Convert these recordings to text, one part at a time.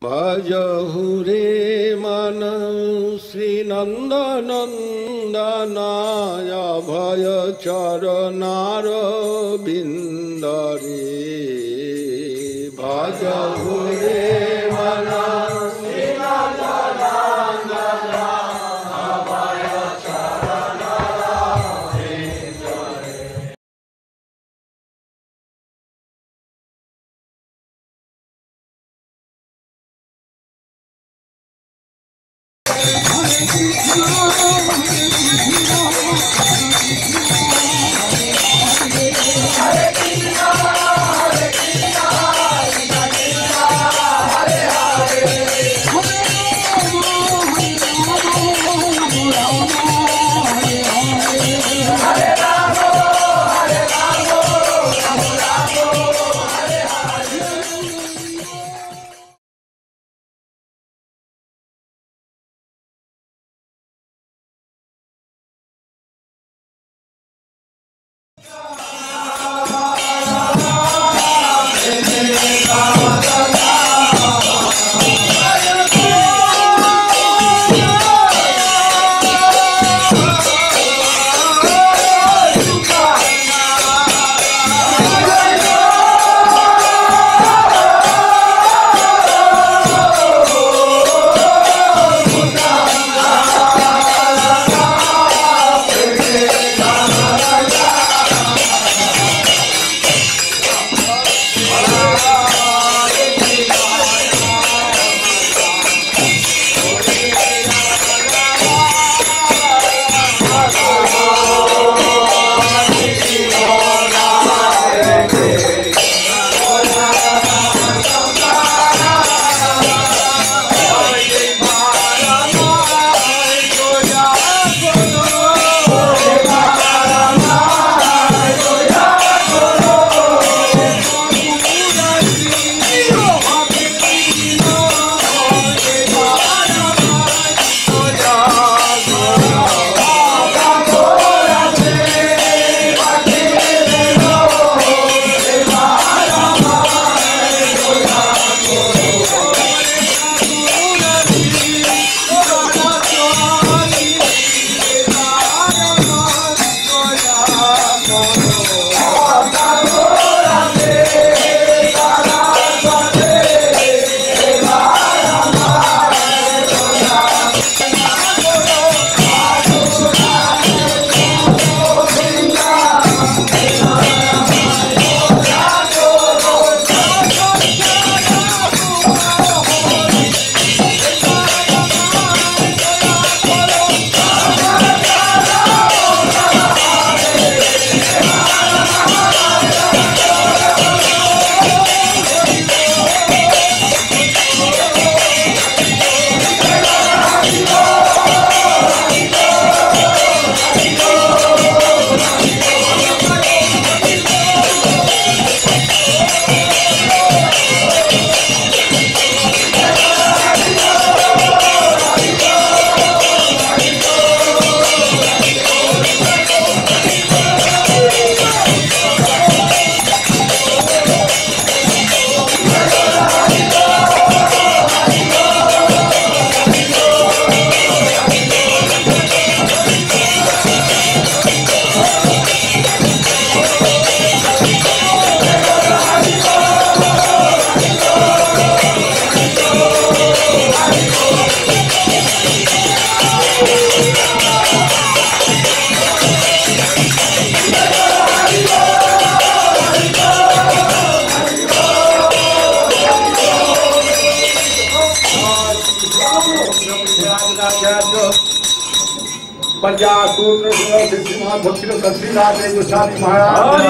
Bhajahu re manam Sri Nanda Nandanaya Bhaya Charanara Bindare Bhajahu re manam Sri Nanda Nandanaya Bhaya Charanara Bindare. Bhakti Goswami Maharaja.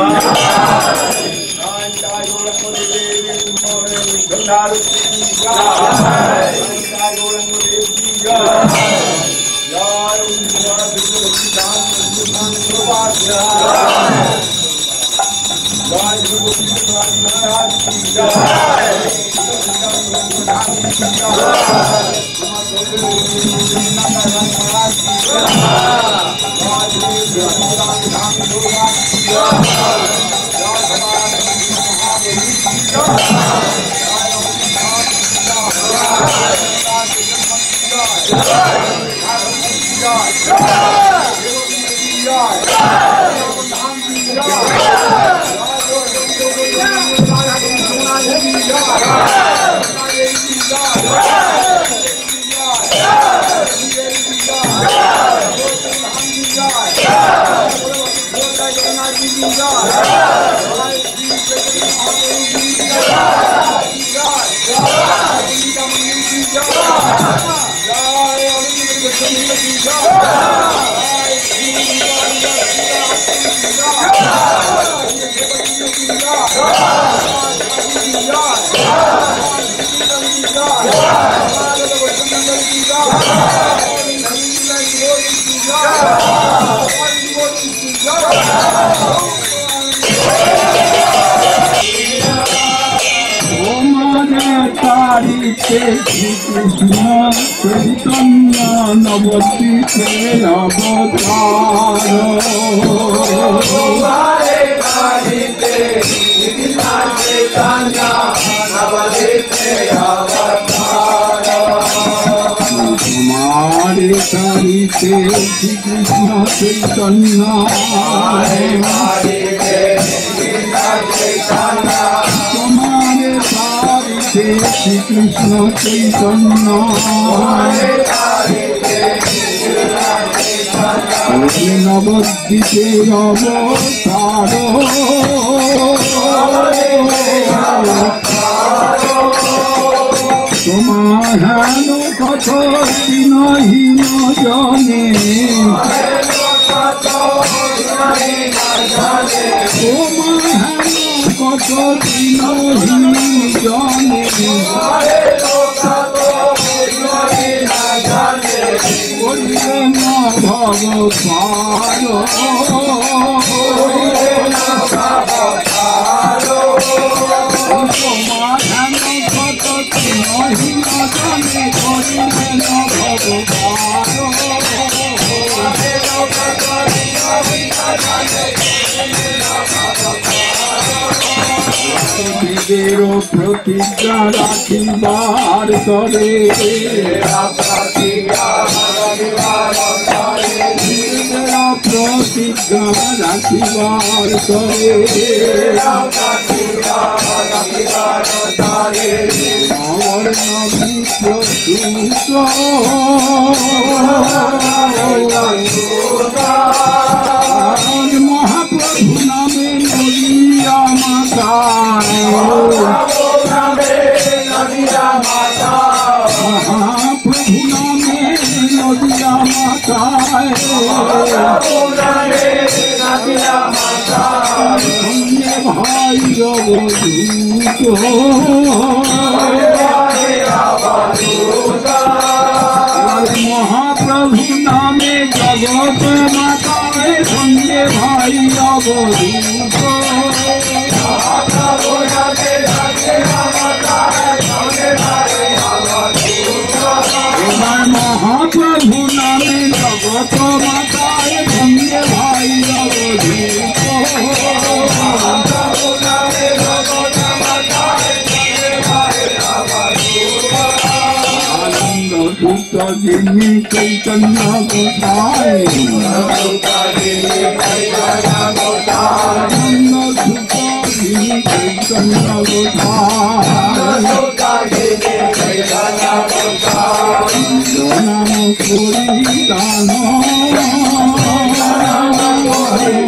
प्रतिज्ञा राखिबार करे प्रतिज्ञा राखिबार करे और नबी प्रसूत महाप्रभु नामे नदिया माता महाप्रभु नामे नदिया माता हमने भाई महाप्रभु नामे जगत माता संगे भाई अवधूत महाप्रभु नामे जगत माता संगे भाई अवधूत जिन्नी चैतन्य गोसाई चैतन्य गोसाई नाम कोरी दानो नाम कोरी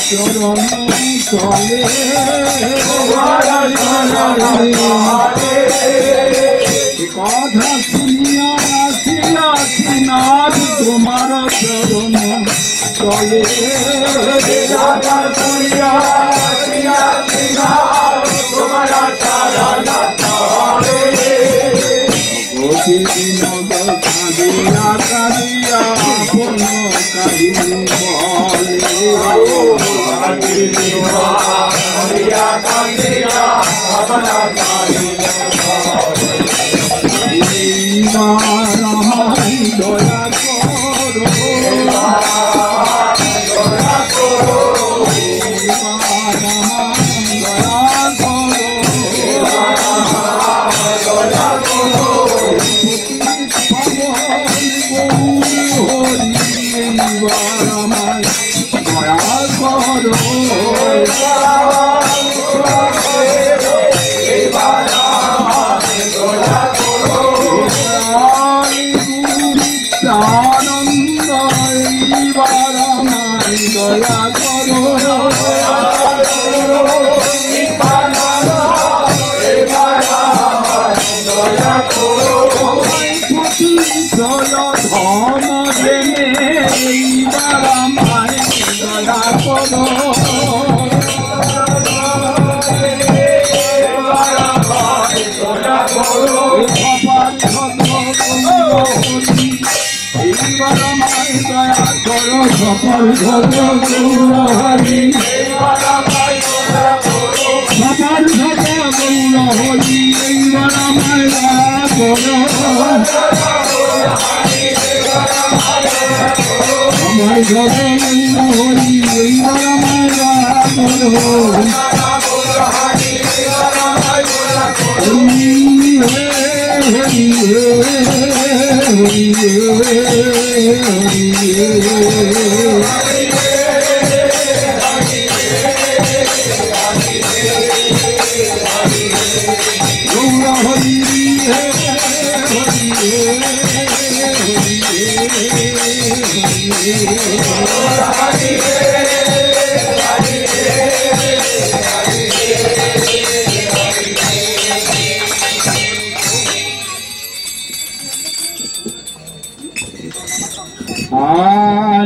चरण चले কথা শুনিয়া আসিয়াছি নাথ তোমার চরণ চলে প্রতিদিন কাঁদিয়া কাঁদিয়া আপন কাহিনী বলে দয়া সফল গৌরহরি সফল গৌরহরি এইবার আমায় আমার গৌরহরি এইবার আমায়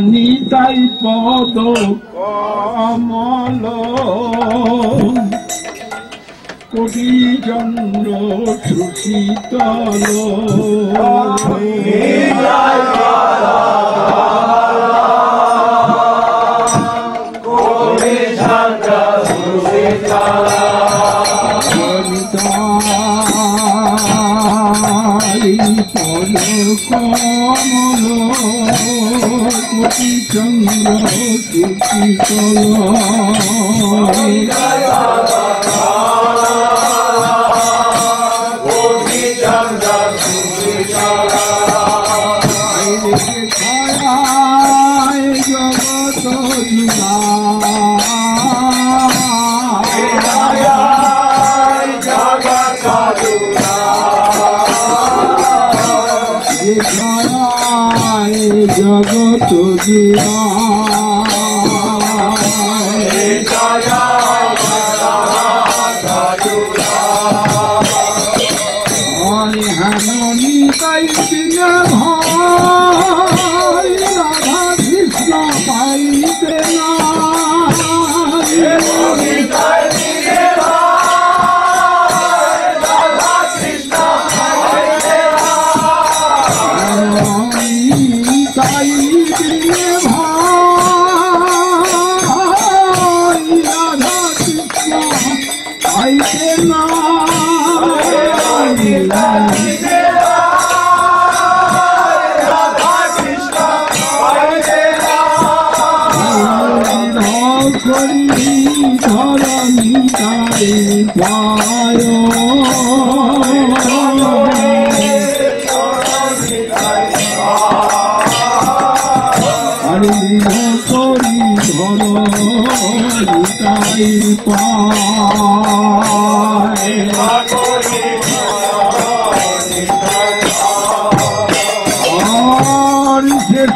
নিতাই পদ কমল কোটি চন্দ্র সুশীতল কমল কোটি চন্দ্র সুশীতল জগত জগত হানি তাই দিনে ভাই রাধা কৃষ্ণ পাইতে না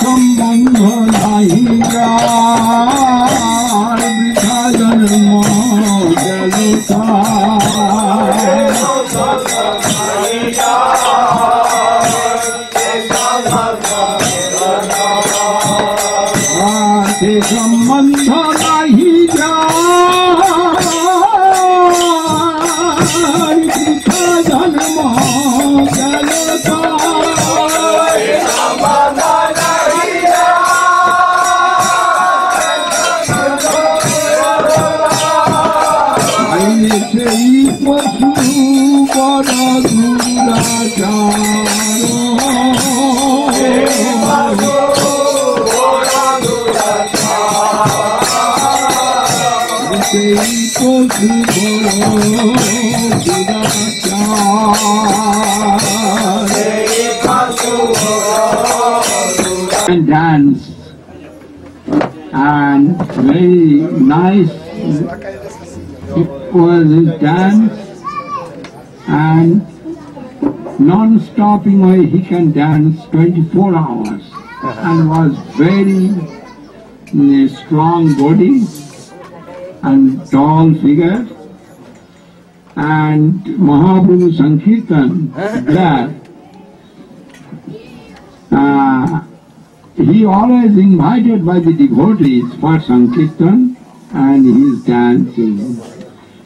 সম্বন্ধ নাই বৃথা জন্ম গেল आते संबंध नहीं जाय कृष्ण जन्म जलता पशु बड़ा and dance and very nice was his dance, and non-stopping way he can dance 24 hours and was very strong body and tall figure, and Mahaprabhu Sankirtan there. He always invited by the devotees for Sankirtan and his dancing.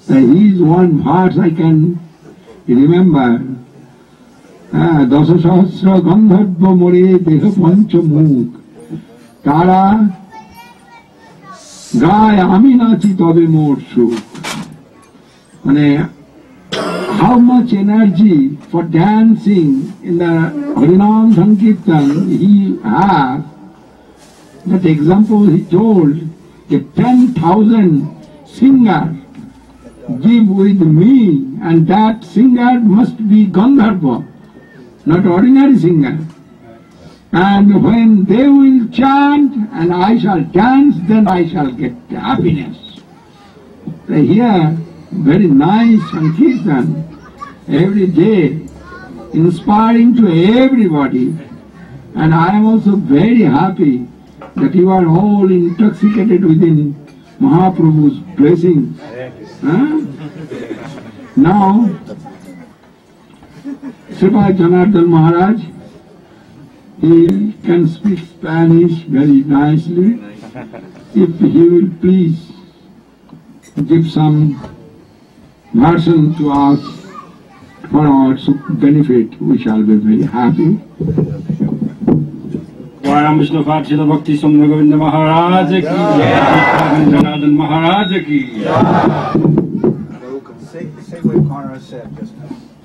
He is one verse I can remember. Dasa Sahasra Gandharva More Deha Pancha Mukh Tara Gaya Aminachi Tobe Mor Sukh. How much energy for dancing in the Harinam Sankirtan he has. That example he told, that 10,000 singers give with me, and that singer must be Gandharva, not ordinary singer. And when they will chant and I shall dance, then I shall get happiness. Here, very nice Sankirtan, every day, inspiring to everybody. And I am also very happy that you are all intoxicated within Mahaprabhu's blessings. Now, Srila Janardhan Maharaj, he can speak Spanish very nicely. If he will please give some version to us for our benefit, we shall be very happy. Waram Vishnu Srila Bhakti Sundar Govinda Maharaja ki Janardhan Maharaja ki.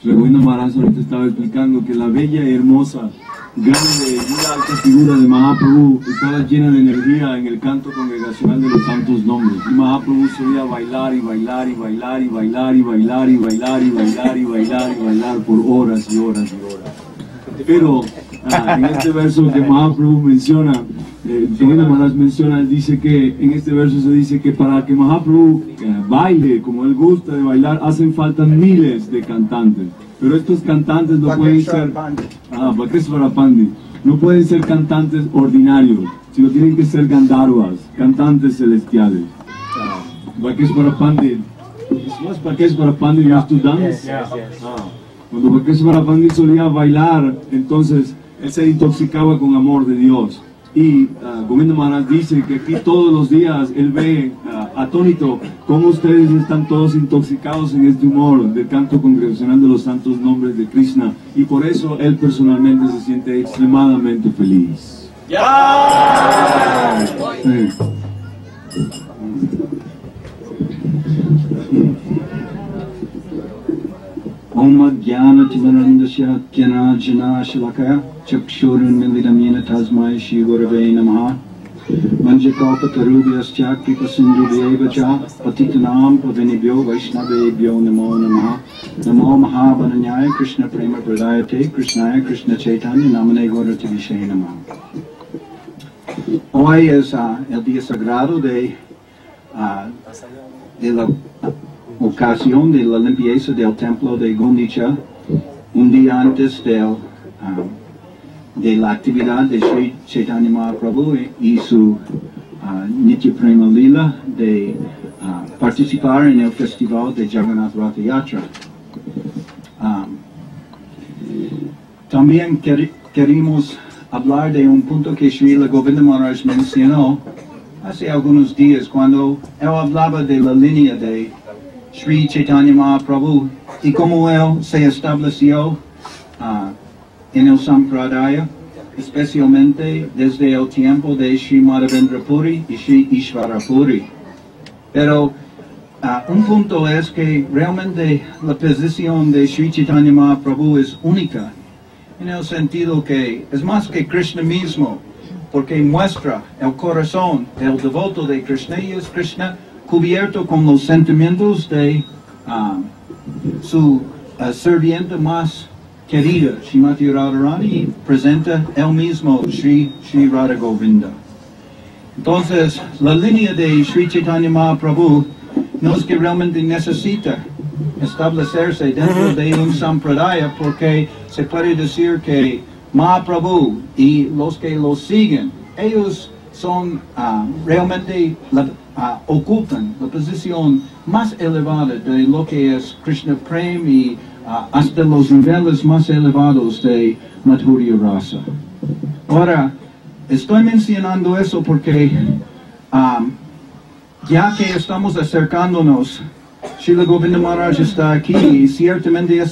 Srila Govinda Maharaj ahorita estaba explicando que la bella y hermosa, grande y muy alta figura de Mahaprabhu estaba llena de energía en el canto congregacional de los santos nombres. Y Mahaprabhu solía bailar y bailar y bailar y bailar y bailar y bailar y bailar y bailar y bailar por horas y horas y horas. Pero en este verso que Mahaprabhu menciona, Govinda Maharaj menciona, él dice que en este verso se dice que para que Mahaprabhu baile como él gusta de bailar, hacen falta miles de cantantes. Pero estos cantantes no pueden ser, no pueden ser cantantes ordinarios, sino tienen que ser Gandharvas, cantantes celestiales. Bhakeshwara Pandit, was Bhakeshwara Pandit used to dance? Cuando Bhakeshwara Pandit solía bailar, entonces él se intoxicaba con amor de Dios. Y Govinda Maharaj dice que aquí todos los días él ve atónito cómo ustedes están todos intoxicados en este humor del canto congregacional de los santos nombres de Krishna, y por eso él personalmente se siente extremadamente feliz. Om Jnana Timarandasya Jnana Jana Shalakaya Chakshurun Militamina Tasmai Shri Gurave Namaha Manjakalpa Tarubhyascha Kripa Sindhubhyevacha Patitanam Pavinibhyo Vaishnavebhyo Namo Namaha Namo Mahabharanyaya Krishna Prema Pradayate Krishnaya Krishna Chaitanya Namane Gaurati Vishaya Namaha. Hoy es el día sagrado de la ocasión de la limpieza del templo de Gundicha, un día antes de la actividad de Sri Chaitanya Mahaprabhu y su Nitya Prema Lila de participar en el festival de Jagannath Ratha Yatra. También queremos hablar de un punto que Srila Govinda Maharaja mencionó hace algunos días cuando él hablaba de la línea de Sri Chaitanya Mahaprabhu y cómo él se estableció en el Sampradaya, especialmente desde el tiempo de Sri Madhavendra Puri y Sri Ishvara Puri. Pero un punto es que realmente la posición de Sri Chaitanya Mahaprabhu es única, en el sentido que es más que Krishna mismo, porque muestra el corazón del devoto de Krishna y es Krishna cubierto con los sentimientos de su serviente más querida, Srimati Radharani, y presenta él mismo Sri Radha Govinda. Entonces, la línea de Sri Chaitanya Mahaprabhu no es que realmente necesita establecerse dentro de un sampradaya, porque se puede decir que Mahaprabhu y los que lo siguen, ellos son realmente ocupan la posición más elevada de lo que es Krishna Prem y hasta los niveles más elevados de Madhurya Rasa. Ahora, estoy mencionando eso porque ya que estamos acercándonos, Srila Govinda Maharaja está aquí y ciertamente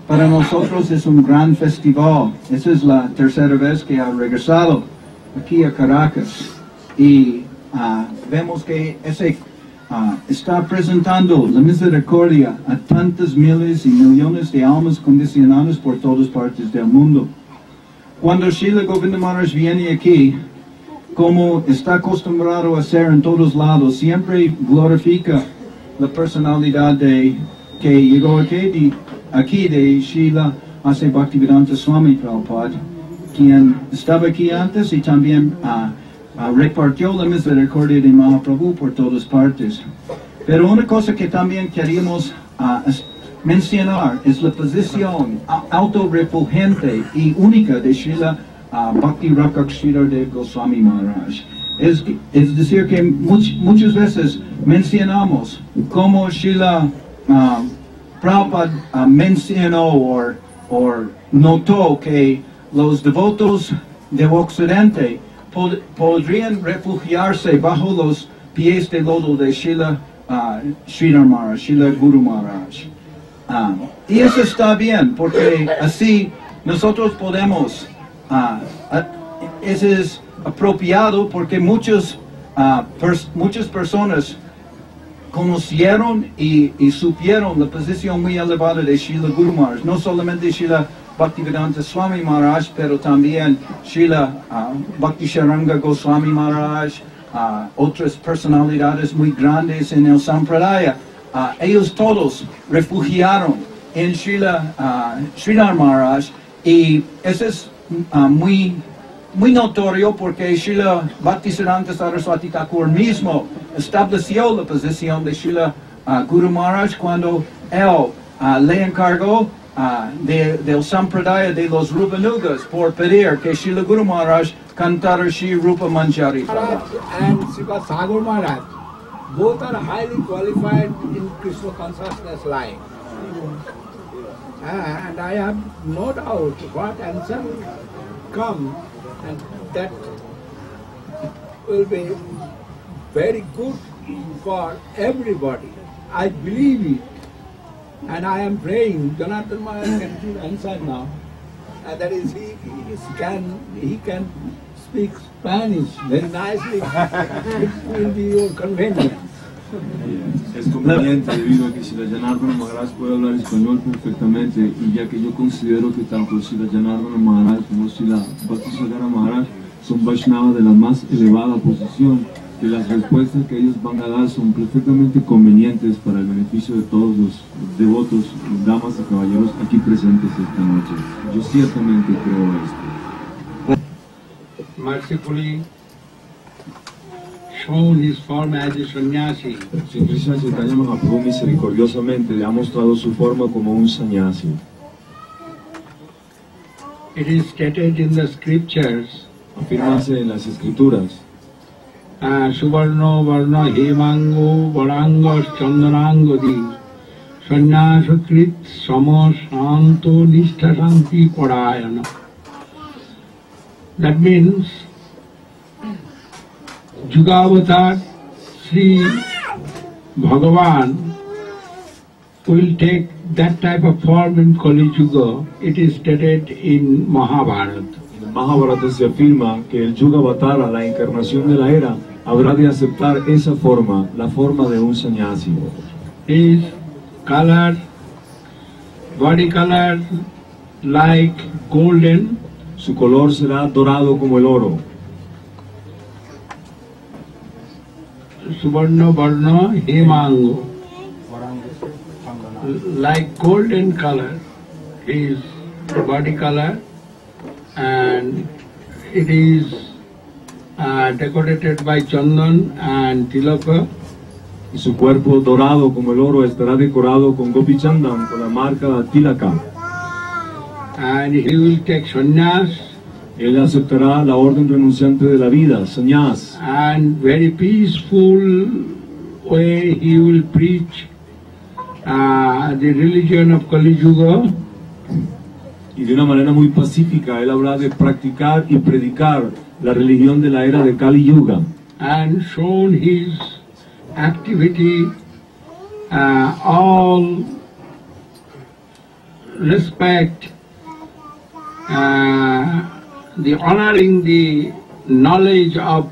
para nosotros es un gran festival. Esa es la tercera vez que ha regresado aquí a Caracas y vemos que está presentando la misericordia a tantas miles y millones de almas condicionadas por todas partes del mundo. Cuando Srila Govinda Maharaj viene aquí, como está acostumbrado a hacer en todos lados, siempre glorifica la personalidad que llegó aquí de Srila Bhaktivedanta Swami Prabhupada, quien estaba aquí antes y también repartió la misericordia de Mahaprabhu por todas partes. Pero una cosa que también queríamos mencionar es la posición autorrefulgente y única de Srila Bhakti Rakshita de Goswami Maharaj. Es decir, que muchas veces mencionamos como Srila Prabhupada mencionó o notó que los devotos de Occidente podrían refugiarse bajo los pies de lodo de Srila Sridhar Maharaj, Srila Guru Maharaj. Y eso está bien, porque así nosotros podemos, eso es apropiado porque muchas personas conocieron y supieron la posición muy elevada de Srila Guru Maharaj, no solamente Srila Bhaktivedanta Swami Maharaj, pero también Srila Bhakti Sharanga Goswami Maharaj, otras personalidades muy grandes en el Sampradaya. Ellos todos refugiaron en Sridhar Maharaj y eso es muy notorio porque Srila Bhaktisiddhanta Saraswati Thakur mismo estableció la posición de Srila Guru Maharaj cuando él le encargó del Sampradaya de los Rupanugas por pedir que Srila Guru Maharaj cantara Shri Rupa Manjari. And Srila Sagar Maharaj, both are highly qualified in Krishna consciousness life. And I have no doubt what answer will come, and that will be very good for everybody. I believe it. And I am praying Jonathan Maharaj can give answer now. That is, he can speak Spanish very nicely. It will be your convenience. Es conveniente debido a que Srila Janardana Maharaj puede hablar español perfectamente y ya que yo considero que tanto Srila Janardana Maharaj como Srila Bhaktisagara Maharaj son Vaishnavas de la más elevada posición, que las respuestas que ellos van a dar son perfectamente convenientes para el beneficio de todos los devotos, damas y caballeros aquí presentes esta noche. Yo ciertamente creo esto. Mercifully shown his form as a sannyasi. Sri Krishna Chaitanya Mahaprabhu misericordiosamente le ha mostrado su forma como un sannyasi. It is stated in the scriptures Afírmase en las escrituras Suvarno Varna Hemango Varanga Chandanangodi Sannasakrit Sama Santo Nishtha Shanti Parayana. That means Yugavatar Sri Bhagavan will take that type of form in Kali Yuga. It is stated in Mahabharata. En el Mahabharata se afirma que el Yugavatara, la encarnación de la era, habrá de aceptar esa forma, la forma de un sannyasi. His color, body color like golden, Su color será dorado como el oro. Suvarna Varna Hemango, like golden color is the body color, and it is decorated by Chandan and Tilaka. Y su cuerpo dorado como el oro estará decorado con Gopi Chandan, con la marca Tilaka. And he will take sannyas, Él aceptará la orden renunciante de la vida, sannyas. and very peaceful way he will preach the religion of Kali Yuga, Y de una manera muy pacífica, él habrá de practicar y predicar la religión de la era de Kali Yuga. and shown his activity, all respect, the honoring the knowledge of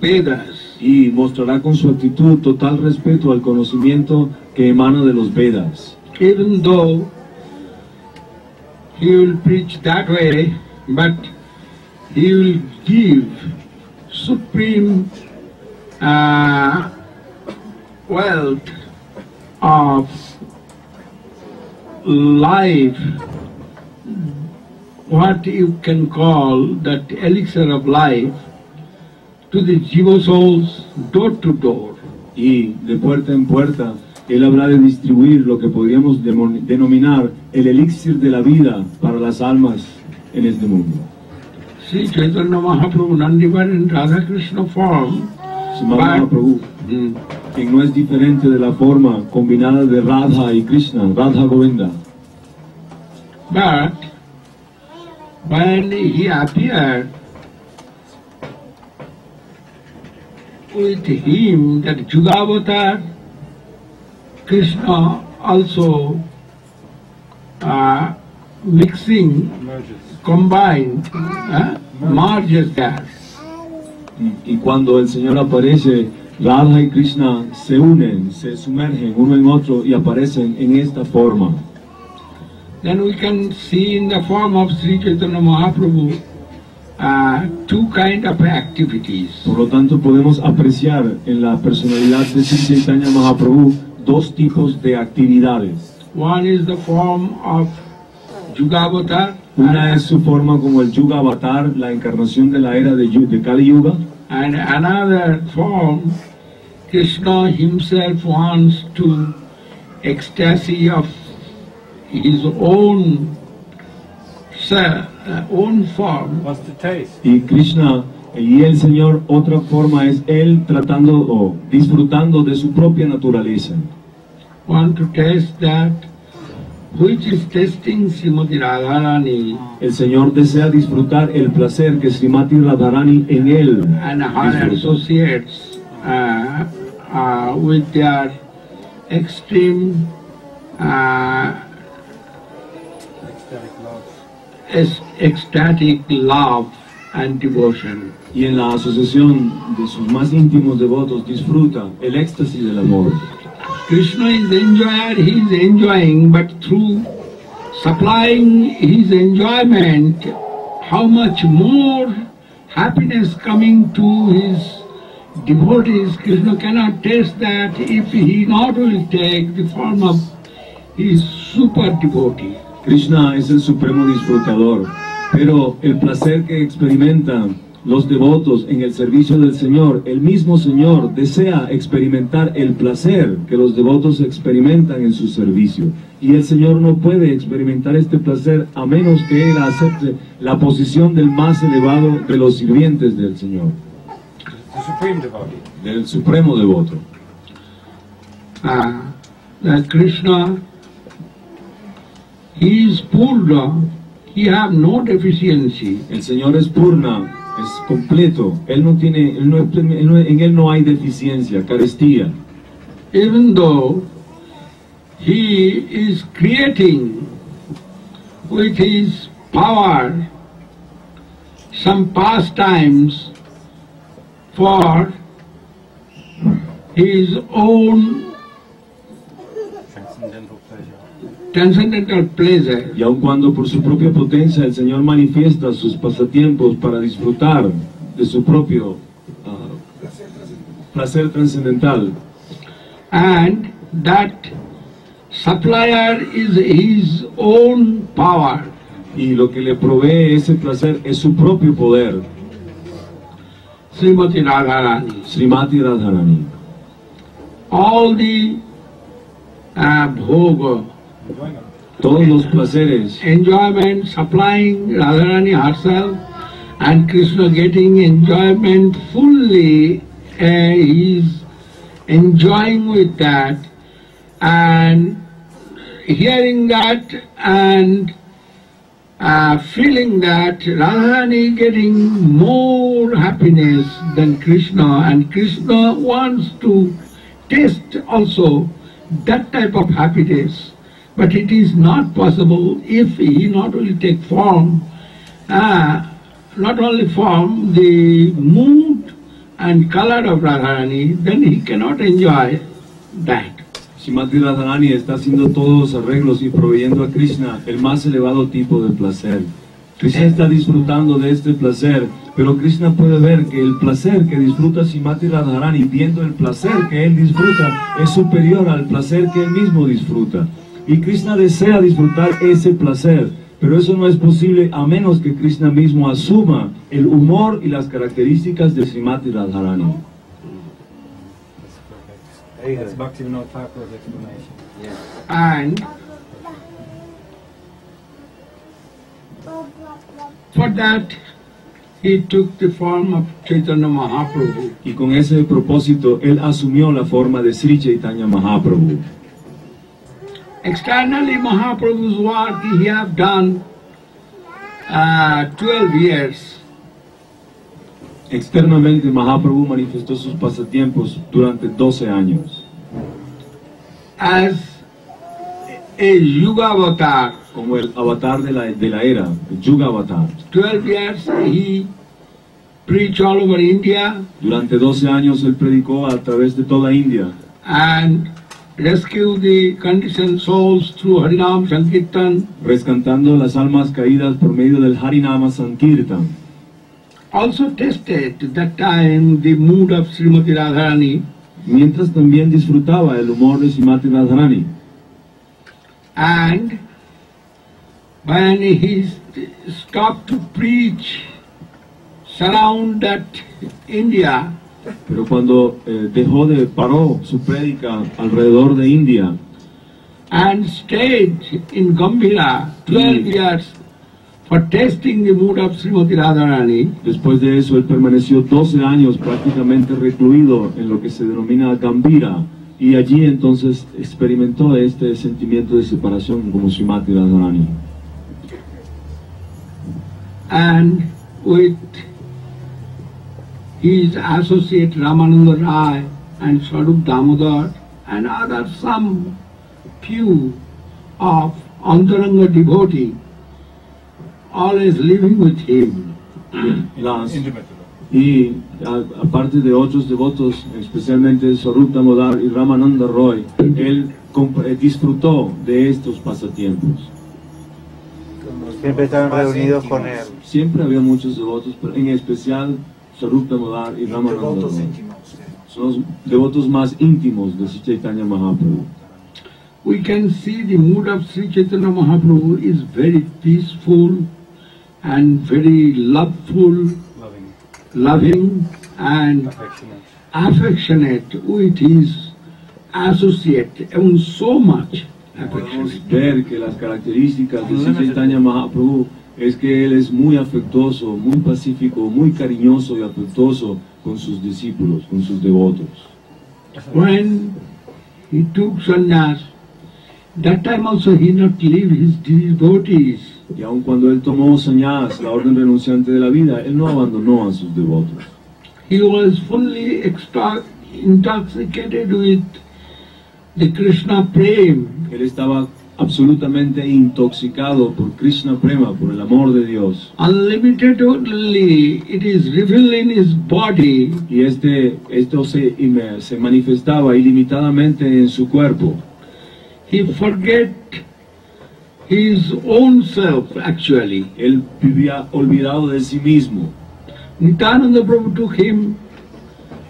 Vedas, Y mostrará con su actitud total respeto al conocimiento que emana de los Vedas. even though he will preach that way, but he will give supreme wealth of life, what you can call that elixir of life, to the jiva souls door to door. Y de puerta en puerta, él habrá de distribuir lo que podríamos denominar el elixir de la vida para las almas en este mundo. Sri Chaitanya Mahaprabhu, non-divine in Radha Krishna form, Srimad Mahaprabhu, quien no es diferente de la forma combinada de Radha y Krishna, Radha Govinda. but when he appeared with him, that Yugavatar, Krishna also mixing, combined, merges that. Y cuando el Señor aparece, Radha y Krishna se unen, se sumergen uno en otro y aparecen en esta forma. Then we can see in the form of Sri Chaitanya Mahaprabhu two kind of activities. Por lo tanto, podemos apreciar en la personalidad de Sri Chaitanya Mahaprabhu dos tipos de actividades. One is the form of Yugavatar, Una es su forma como el Yuga Avatar, la encarnación de la era de Kali Yuga, and another form, Krishna himself wants to ecstasy of his own form. What's the taste? y Krishna y el Señor, otra forma es él tratando o disfrutando de su propia naturaleza. Want to taste that which is tasting Srimati Radharani El Señor desea disfrutar el placer que Srimati Radharani en él and her disfruta. associates with their extreme ecstatic love and devotion. Y en la asociación de sus más íntimos devotos disfruta el éxtasis del amor. Krishna is the enjoyer, he is enjoying, but through supplying his enjoyment, how much more happiness coming to his devotees. Krishna cannot taste that if he not will take the form of his super devotee. Krishna es el supremo disfrutador, pero el placer que experimentan los devotos en el servicio del Señor, el mismo Señor desea experimentar el placer que los devotos experimentan en su servicio. Y el Señor no puede experimentar este placer a menos que Él acepte la posición del más elevado de los sirvientes del Señor. The supreme devotee. del supremo devoto. That Krishna, he is Purna, he have no deficiency. El Señor es Purna, es completo. Él no tiene, en él no hay deficiencia, carestía. Even though he is creating with his power some pastimes for his own transcendental pleasure. Y aun cuando por su propia potencia el Señor manifiesta sus pasatiempos para disfrutar de su propio placer trascendental. And that supplier is his own power. Y lo que le provee ese placer es su propio poder. Srimati Radharani. Srimati Radharani. All the bhoga, Todos los placeres, enjoyment, supplying Radharani herself, and Krishna getting enjoyment fully, he is enjoying with that, and hearing that and feeling that Radharani getting more happiness than Krishna, and Krishna wants to taste also that type of happiness. But it is not possible if he not only take form, not only form, the mood and color of Radharani, then he cannot enjoy that. Srimati Radharani está haciendo todos los arreglos y proveyendo a Krishna el más elevado tipo de placer. Krishna está disfrutando de este placer, pero Krishna puede ver que el placer que disfruta Srimati Radharani, viendo el placer que él disfruta, es superior al placer que él mismo disfruta. Y Krishna desea disfrutar ese placer, pero eso no es posible a menos que Krishna mismo asuma el humor y las características de Srimati Radharani. That's Bhakti Thakur's explanation. And for that he took the form of Chaitanya Mahaprabhu. Y con ese propósito él asumió la forma de Sri Chaitanya Mahaprabhu. Externally, Mahaprabhu's work he have done 12 years. Externamente, Mahaprabhu manifestó sus pasatiempos durante 12 años. As a Yuga Avatar, Como el avatar de la era, el Yuga Avatar. 12 years he preached all over India Durante 12 años él predicó a través de toda India and rescued the conditioned souls through Harinam Sankirtan. rescatando las almas caídas por medio del Harinama Sankirtan. Also tested that time the mood of Srimati Radharani, Mientras también disfrutaba el humor de Srimati Radharani. and when he stopped to preach surround that India, Pero cuando paró su prédica alrededor de India and stayed in Gambhira 12 years for testing the mood of Srimati Radharani, después de eso él permaneció 12 años prácticamente recluido en lo que se denomina Gambhira, y allí entonces experimentó este sentimiento de separación como Srimati Radharani. and with his associate Ramananda Rai and Swarup Damodar and other some few of Antaranga devotee always living with him. Y aparte de otros devotos, especialmente Swarup Damodar y Ramananda Roy, él disfrutó de estos pasatiempos. Siempre estaban reunidos con él. Siempre había muchos devotos, pero en especial Swarup Damodar y Ramananda Roy. Son los devotos más íntimos de Sri Chaitanya Mahaprabhu. We can see the mood of Sri Chaitanya Mahaprabhu is very peaceful and very loveful, loving and affectionate with his associate, and so much Podemos affectionate. ver que las características de Sri Chaitanya Mahaprabhu es que él es muy afectuoso, muy pacífico, muy cariñoso y afectuoso con sus discípulos, con sus devotos. When he took sannyas, that time also he not leave his devotees. Y aun cuando él tomó sannyas, la orden renunciante de la vida, él no abandonó a sus devotos. He was fully intoxicated with the Krishna prema. Él estaba absolutamente intoxicado por Krishna Prema, por el amor de Dios. Unlimitedly, it is revealed in his body. Y esto se manifestaba ilimitadamente en su cuerpo. He forget his own self, actually. Él vivía olvidado de sí mismo. Nityananda Prabhu took him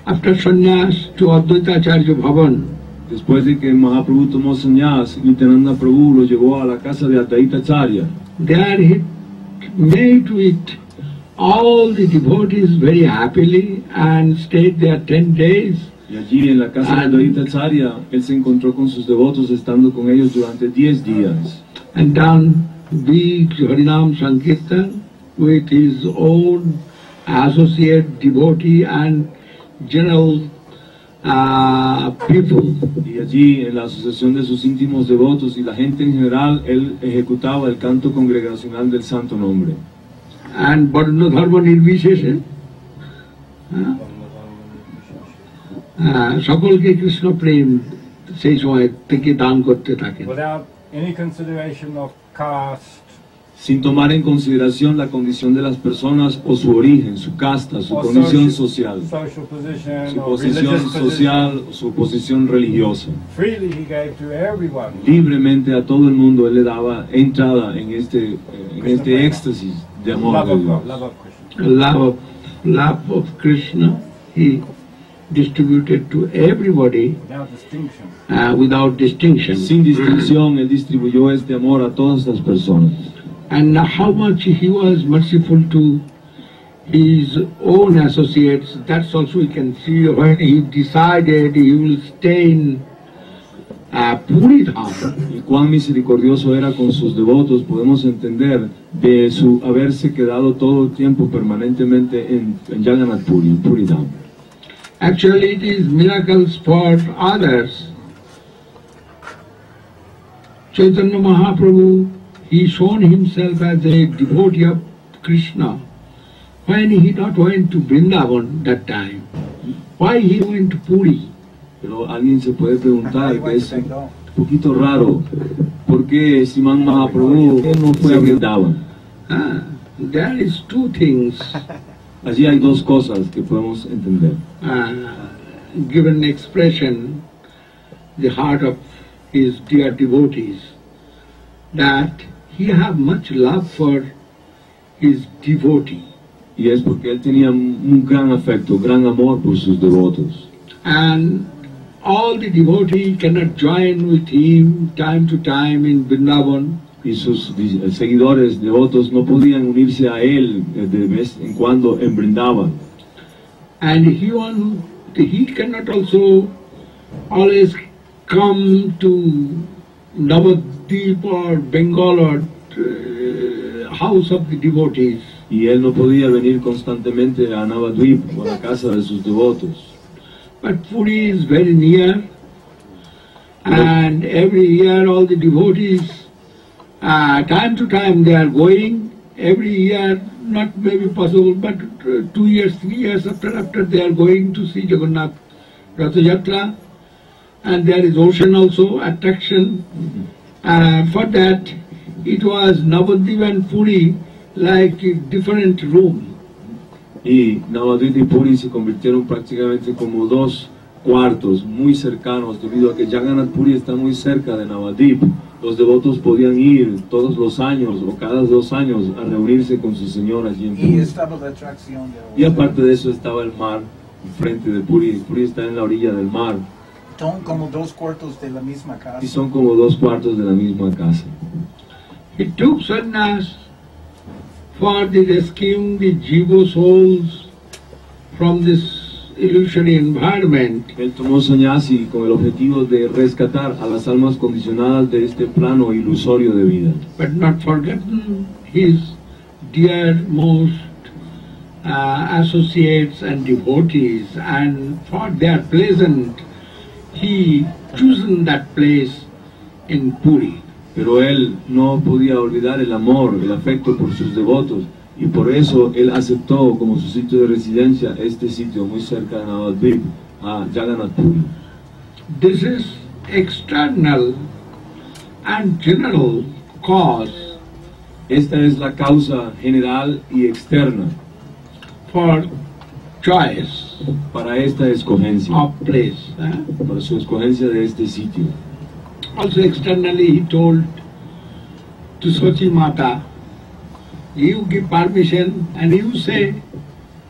after sannyas to Advaita Acharya Bhavan. Después de que Mahaprabhu tomó sannyas, Nityananda Prabhu lo llevó a la casa de Advaita Acharya. There he met with all the devotees very happily and stayed there 10 days. Y allí en la casa de Advaita Acharya, él se encontró con sus devotos estando con ellos durante 10 días. And done big Harinam Sankirtan with his own associate, devotee and general people. Y allí en la asociación de sus íntimos devotos y la gente en general, él ejecutaba el canto congregacional del Santo Nombre. And Varna Dharma Nirvishesha, সকলকে কৃষ্ণ প্রেম সেই সময় থেকে দান করতে থাকেন। Without any consideration of caste, sin tomar en consideración la condición de las personas o su origen, su casta, su condición social, social position, su posición social, su posición religiosa. Freely he gave to everyone. Libremente a todo el mundo él le daba entrada en este éxtasis de amor de Dios. Love of Krishna he distributed to everybody without distinction. Sin distinción él distribuyó este amor a todas las personas. And how much he was merciful to his own associates, that's also we can see when he decided he will stay in Puri Dham. Y cuán misericordioso era con sus devotos, podemos entender de su haberse quedado todo el tiempo permanentemente en Jagannath Puri, Puri Dham. Actually it is miracles for others. Chaitanya Mahaprabhu, he shown himself as a devotee of Krishna when he not went to Vrindavan that time. Why he went to Puri? Pero alguien se puede preguntar, que es un poquito raro, ¿por qué Sriman Mahaprabhu no fue a Vrindavan? There is two things. Allí hay dos cosas que podemos entender. Given expression, the heart of his dear devotees, that he have much love for his devotee. Y es porque él tenía un gran afecto, gran amor por sus devotos. And all the devotees cannot join with him time to time in Vrindavan. Y sus seguidores devotos no podían unirse a él de vez en cuando en Vrindavan. And he cannot also always come to Navadvip or Bengal or house of the devotees. Y él no podía venir constantemente a Navadvip o a la casa de sus devotos. But Puri is very near, and every year all the devotees, time to time they are going. Every year, not maybe possible, but 2 years, 3 years after they are going to see Jagannath Ratha Yatra. And there is ocean also, attraction. For that, it was Navadvip and Puri like a different room. Y Navadvip y Puri se convirtieron prácticamente como dos cuartos muy cercanos, debido a que Jagannath Puri está muy cerca de Navadvip. Los devotos podían ir todos los años o cada 2 años a reunirse con su señor allí en Puri. Y estaba la atracción de... Y aparte de eso estaba el mar enfrente de Puri. Puri está en la orilla del mar. Son como 2 cuartos de la misma casa. Y son como 2 cuartos de la misma casa. He took sannyas for the rescuing the jiva souls from this illusory environment. Él tomó sannyasi con el objetivo de rescatar a las almas condicionadas de este plano ilusorio de vida. But not forgotten his dearmost associates and devotees, and for their pleasant, he chosen that place in Puri. Pero él no podía olvidar el amor, el afecto por sus devotos, y por eso él aceptó como su sitio de residencia este sitio muy cerca de Navadvip, a Jagannath Puri. This is external and general cause Esta es la causa general y externa for choice para esta escogencia, of place. para su escogencia de este sitio. Also externally he told to Sochi Mata, you give permission and you say,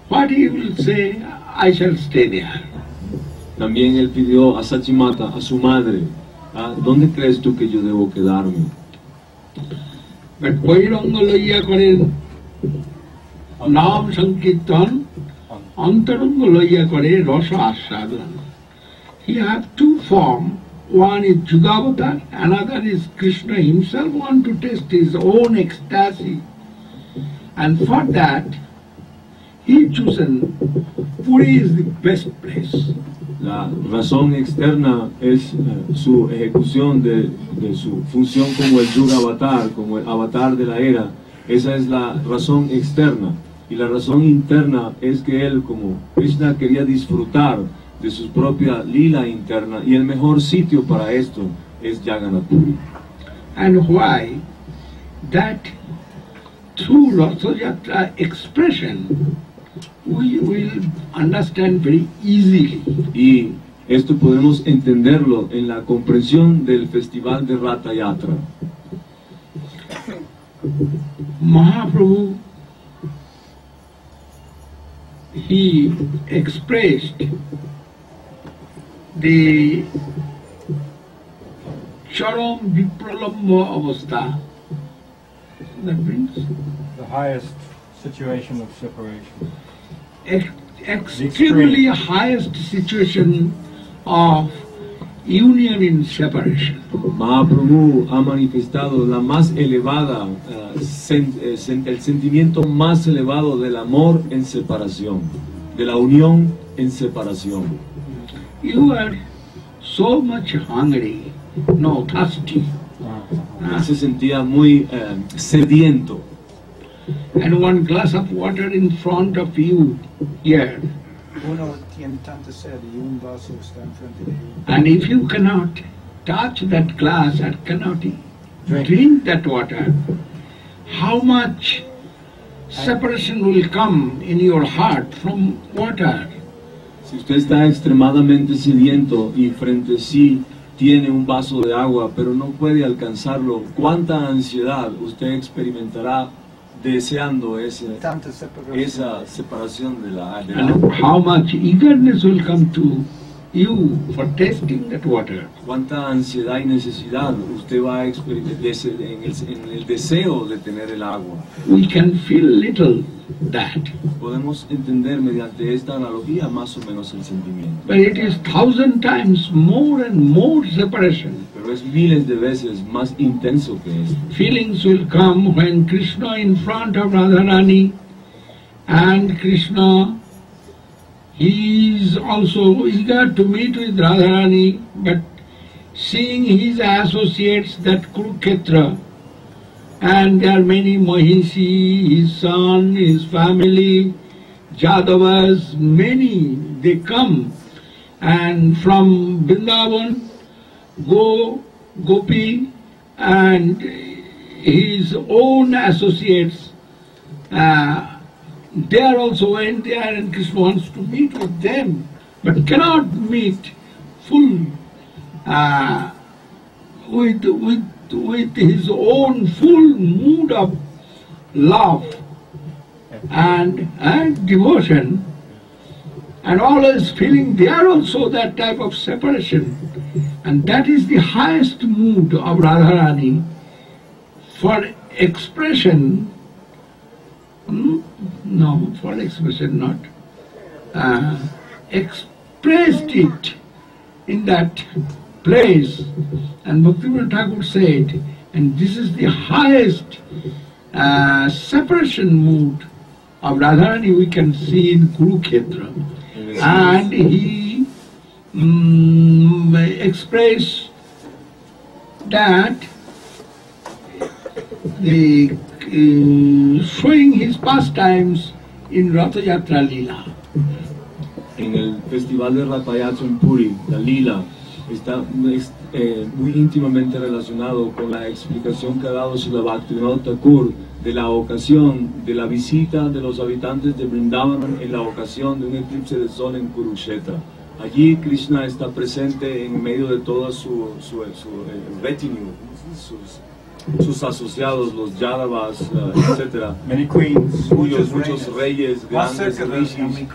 what he will say, I shall stay there. También él pidió a Sachimata, a su madre, ¿dónde crees tú que yo debo quedarme? But Bairanga Loya Karen Nam Sankirtan, Antaranga Loya Kare Rasa Asadan. He have two forms. One is Jugavatar, another is Krishna himself want to test his own ecstasy. And for that, he chosen Puri is the best place. La razón externa es su ejecución de su función como el Yuga Avatar, como el avatar de la era. Esa es la razón externa. Y la razón interna es que él, como Krishna, quería disfrutar de su propia lila interna, y el mejor sitio para esto es Jagannath Puri. And why? That through Rasa Yatra expression, we will understand very easily. Y esto podemos entenderlo en la comprensión del festival de Ratha Yatra. Mahaprabhu, he expressed the Charam Vipralamba Avastha, that means The highest situation of separation. extremely highest situation of union in separation. Mahaprabhu ha manifestado la más elevada, el sentimiento más elevado del amor en separación, de la unión en separación. You are so much hungry, no, thirsty. Él se sentía muy sediento. And one glass of water in front of you here. Uno tiene tanta sed y un vaso está enfrente de él. And if you cannot touch that glass and cannot drink that water, how much separation will come in your heart from water? Si usted está extremadamente sediento y frente a sí tiene un vaso de agua, pero no puede alcanzarlo, ¿cuánta ansiedad usted experimentará deseando Tanta separación. esa separación del And agua? how much eagerness will come to you for tasting that water? ¿Cuánta ansiedad y necesidad usted va a experimentar en el deseo de tener el agua? We can feel little that. Podemos entender mediante esta analogía más o menos el sentimiento. But it is 1,000 times more and more separation. Pero es miles de veces más intenso que esto. Feelings will come when Krishna in front of Radharani, and Krishna, he is also eager to meet with Radharani, but seeing his associates, that Kurukshetra, and there are many Mahisi, his son, his family, Jadavas, many, they come, and from Vrindavan, Gopi and his own associates, they are also went there, and Krishna wants to meet with them, but cannot meet full with his own full mood of love and devotion, and always feeling they are also that type of separation. And that is the highest mood of Radharani for expression. No, for expression not. Expressed it in that place. And Bhaktivinoda Thakur said, and this is the highest separation mood of Radharani we can see in Kurukshetra. And he expressed that the showing his pastimes in Ratha Yatra Lila. En el Festival de Ratha Yatra en Puri, la lila está muy íntimamente relacionado con la explicación que ha dado Srila Bhaktivinoda Thakur de la ocasión de la visita de los habitantes de Vrindavan en la ocasión de un eclipse de sol en Kurukshetra. Allí Krishna está presente en medio de toda su retinue, sus asociados, los Yadavas, etc. Many queens. Muchos reyes, grandes rishis.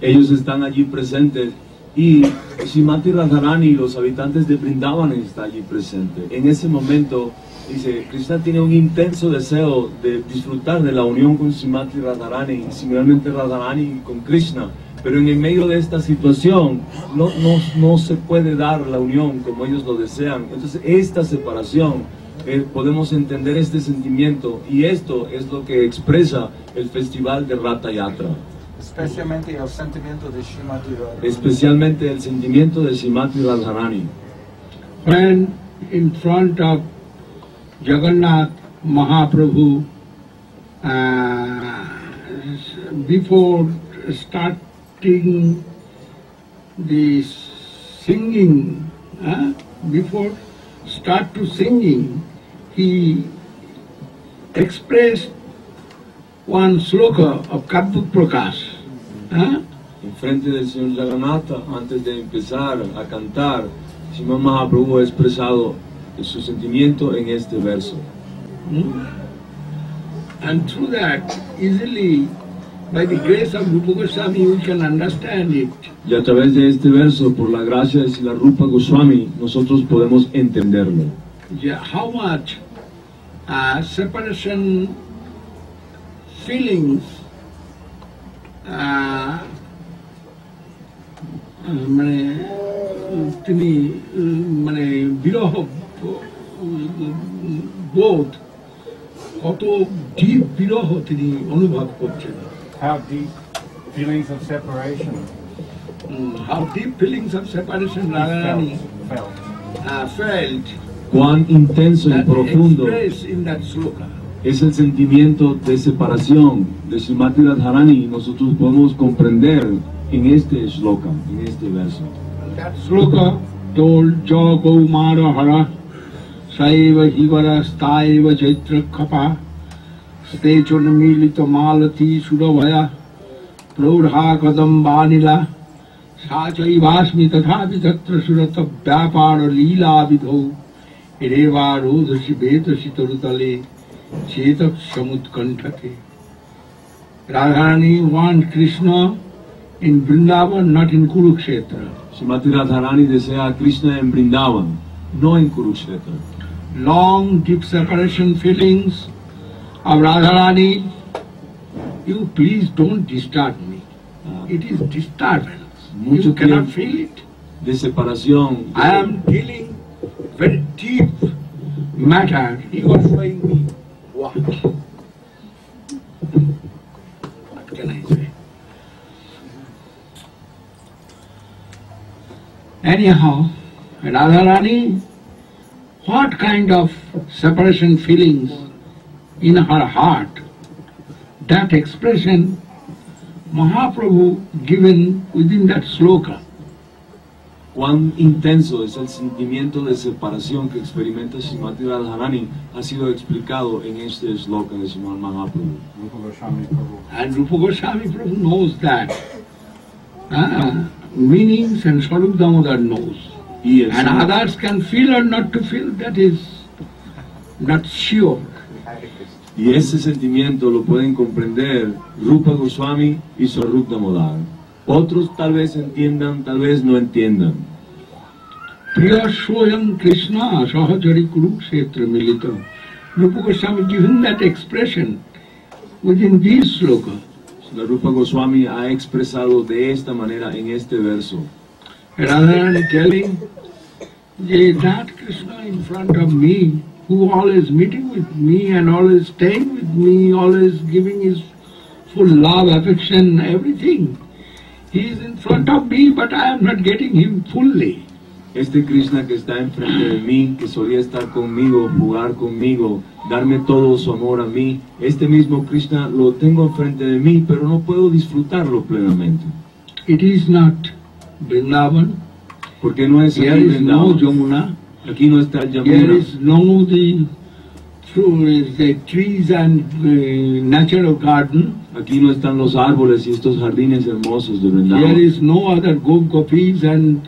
Ellos están allí presentes y Srimati Radharani y los habitantes de Vrindavan están allí presentes. En ese momento, dice, Krishna tiene un intenso deseo de disfrutar de la unión con Srimati Radharani, similarmente Radharani con Krishna, pero en el medio de esta situación no se puede dar la unión como ellos lo desean. Entonces esta separación, podemos entender este sentimiento, y esto es lo que expresa el festival de Ratha Yatra. Especialmente el sentimiento de Srimati Radharani. Especialmente el sentimiento de Srimati Radharani. When in front of Jagannath Mahaprabhu, before starting the singing, before start to singing, he expressed one sloka of Kadvut Prakash. En frente del Señor Jagannatha, antes de empezar a cantar, Srimad Mahaprabhu ha expresado su sentimiento en este verso. And through that, easily, by the grace of Rupa Goswami, we can understand it. Y a través de este verso, por la gracia de Srila Rupa Goswami, nosotros podemos entenderlo. Yeah, how much separation feelings বিরহ বোধ, কত ডিপ বিরহ তিনি অনুভব করছেন। How deep feelings of separation. How deep feelings of separation Radharani felt. Cuán intenso y profundo in that sloka. Es el sentimiento de separación de Srimati Radharani, nosotros podemos comprender en este shloka, en este verso. That sloka told Jo Gaumara Hara Saiva Hivara Staiva Chaitra Kapa Stechon Milito Malati Sudavaya Praudha Kadam Vanila Sachai Vasmi Tathapi Tatra Surata Vyapara Leela Vidho Reva Rodhashi Vedasi Tarutale Chetak Samut Kanthate. Radharani wants Krishna in Vrindavan, not in Kurukshetra. Srimati Radharani desea a Krishna en Vrindavan, no en Kurukshetra. Long, deep separation feelings of Radharani, you please don't disturb me. It is disturbance. You cannot feel it. De separación. I am dealing very deep matter. You are showing me what? What can I say? Anyhow, Radharani, what kind of separation feelings in her heart, that expression Mahaprabhu given within that sloka. Cuán intenso es el sentimiento de separación que experimenta Srimati Radharani ha sido explicado en este shloka de Srimad Mahaprabhu. And Rupa Goswami Prabhu knows that. Meanings and Swarup Damodar knows. Yes. And others can feel or not to feel, that is not sure. Y ese sentimiento lo pueden comprender Rupa Goswami y Swarup Damodar. Otros tal vez entiendan, tal vez no entiendan. Priya Soyam Krishna Sahajari Kurukshetra Milita. Rupa Goswami given that expression within this sloka. La Rupa Goswami ha expresado de esta manera en este verso. Radharani telling that Krishna in front of me who always meeting with me and always staying with me, always giving his full love, affection, everything. He is in front of me, but I am not getting him fully. Este Krishna que está enfrente de mí, que solía estar conmigo, jugar conmigo, darme todo su amor a mí, este mismo Krishna lo tengo enfrente de mí, pero no puedo disfrutarlo plenamente. It is not Vrindavan. Porque no es Here aquí is no Vrindavan. Yamuna. Aquí no está el Here Yamuna. is no the trees and natural garden. Aquí no están los árboles y estos jardines hermosos de Here Vrindavan. is no other gopis and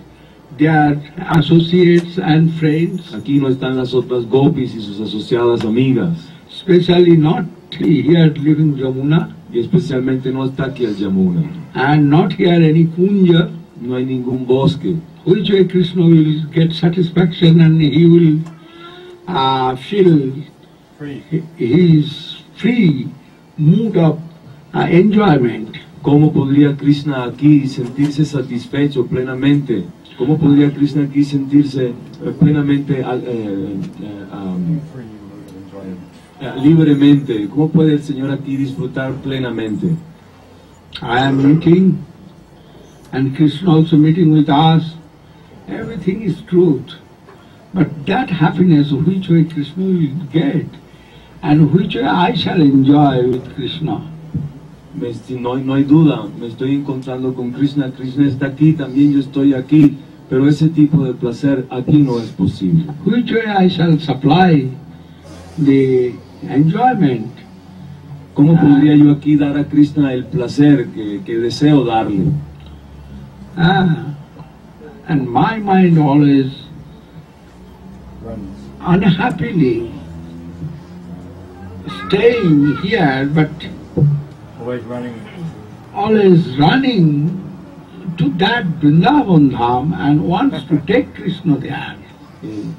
their associates and friends. Aquí no están las otras gopis y sus asociadas amigas. Especially not here living Yamuna, Y especialmente no está aquí el Yamuna. and not here any kunja, No hay ningún bosque. which way Krishna will get satisfaction and he will feel Free. his free mood of enjoyment. ¿Cómo podría Krishna aquí sentirse satisfecho plenamente? ¿Cómo podría Krishna aquí sentirse plenamente Free enjoyment. libremente? ¿Cómo puede el Señor aquí disfrutar plenamente? I am meeting, and Krishna also meeting with us. Everything is truth. But that happiness which way Krishna will get, and which way I shall enjoy with Krishna. No hay duda, me estoy encontrando con Krishna. Krishna está aquí, también yo estoy aquí. Pero ese tipo de placer aquí no es posible. Which way I shall supply the enjoyment. ¿Cómo podría yo aquí dar a Krishna el placer que deseo darle? And my mind always Runs. unhappily staying here, but Always running. always running to that Vrindavan Dham and wants to take Krishna there.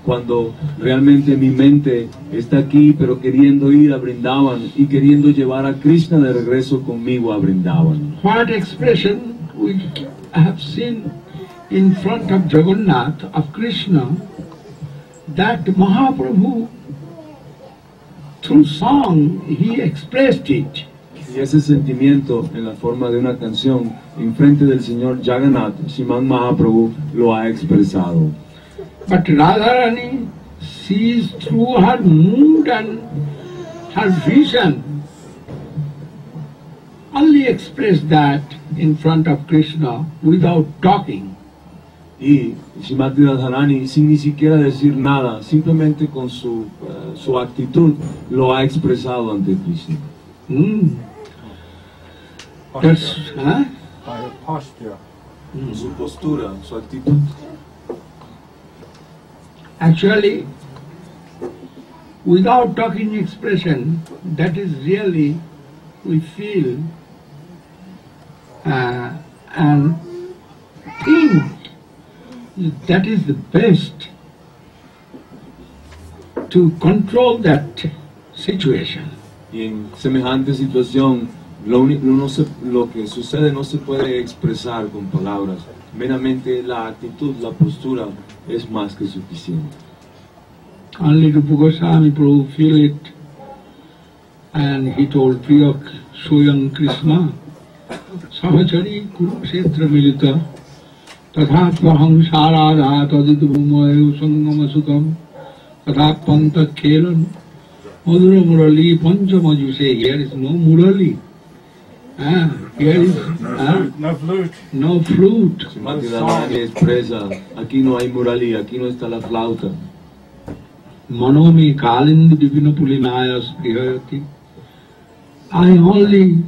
Cuando realmente mi mente está aquí, pero queriendo ir a Vrindavan y queriendo llevar a Krishna de regreso conmigo a Vrindavan. What expression we have seen in front of Jagannath, of Krishna, that Mahaprabhu, through song, he expressed it. Y ese sentimiento en la forma de una canción en frente del Señor Jagannath, Sriman Mahaprabhu lo ha expresado. But Radharani sees through her mood and her vision, only express that in front of Krishna without talking. Y Srimati Radharani, sin ni siquiera decir nada, simplemente con su actitud, lo ha expresado ante Krishna. That's, huh? By her posture. Su postura, su actitud. Actually, without talking expression, that is really, we feel and think that is the best to control that situation. Y en semejante situación, lo que sucede no se puede expresar con palabras. Meramente la actitud, la postura es más que suficiente. Only Rupa Goswami Prabhu feel it, and he told Priya Soyam Krishna, Savachari Kurukshetra Milita, Tathatvaham Saradha Taditu Bhumayu Sangama Sukam, Tathapanta Khelan, Madhura Murali Panchamaju say, here is no Murali. Here is No flute. no flute. Srimati Radharani expresa, aquí no hay murali, aquí no está la flauta. Manomi Kalindi Divina Pulinayas Prihayati. I only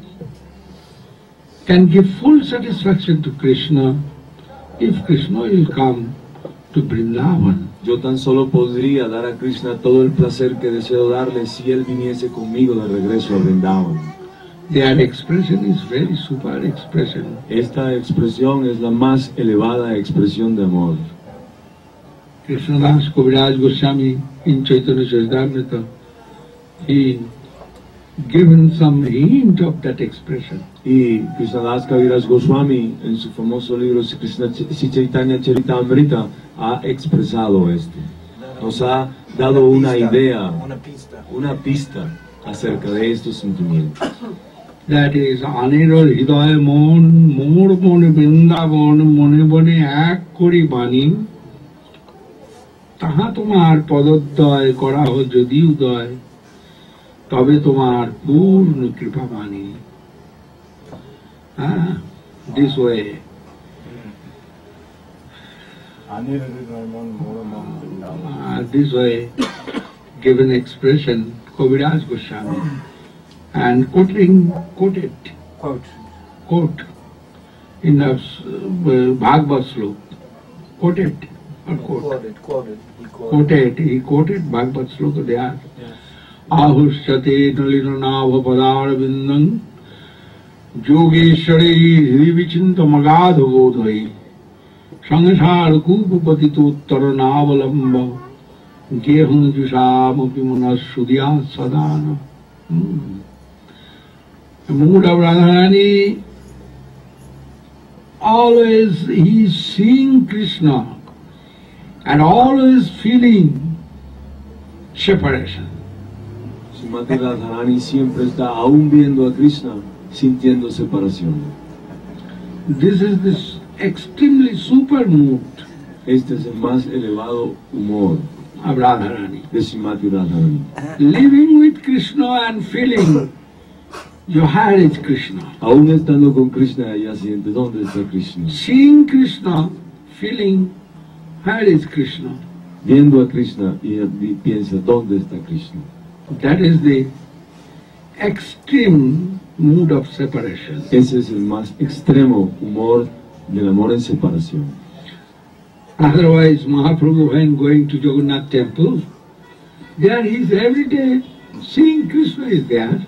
can give full satisfaction to Krishna if Krishna will come to Vrindavan. Yo tan solo podría dar a Krishna todo el placer que deseo darle si él viniese conmigo de regreso a Vrindavan. Their expression is very super expression. Esta expresión es la más elevada expresión de amor. Krishnadas Kaviraj Goswami in Chaitanya Charitamrita, he given some hint of that expression. Y Krishnadas Kaviraj Goswami en su famoso libro Sri Chaitanya Charitamrita ha expresado esto. nos ha dado una idea, Una pista. una pista acerca de estos sentimientos. That is Aniror Hidaya Mon, Mor Mone Vrindavan, Mone Bone Ek Kori Bani, Taha Tomar Padoddaya Koraho Jodi Udaya, Tabe Tomar Purna Kripa Bani. This way. This way, given expression, Kaviraj Goswami, and quoted, quote, in the Bhagavad Slok, quoted, he quoted Bhagavad Slok there. Ahushate nalina nava padara vindam, Yogeshwari Hrivicinta Magadha Bodhai, Sanghasar Kupapatito Taranavalamva, Gehun Jushamapi Manas Sudhya Sadhana. The mood of Radharani, always he is seeing Krishna and always feeling separation. Srimati Radharani siempre está aún viendo a Krishna, sintiendo separación. This is this extremely super mood Este es el más elevado humor of Radharani. de Srimati Radharani. Living with Krishna and feeling your heart is Krishna. Aún estando con Krishna, ella siente dónde está Krishna. Seeing Krishna, feeling heart is Krishna. Viendo a Krishna, y ella piensa dónde está Krishna. That is the extreme mood of separation. Ese es el más extremo humor del amor en separación. Otherwise, Mahaprabhu, when going to Jagannath temple, there he is every day seeing Krishna is there.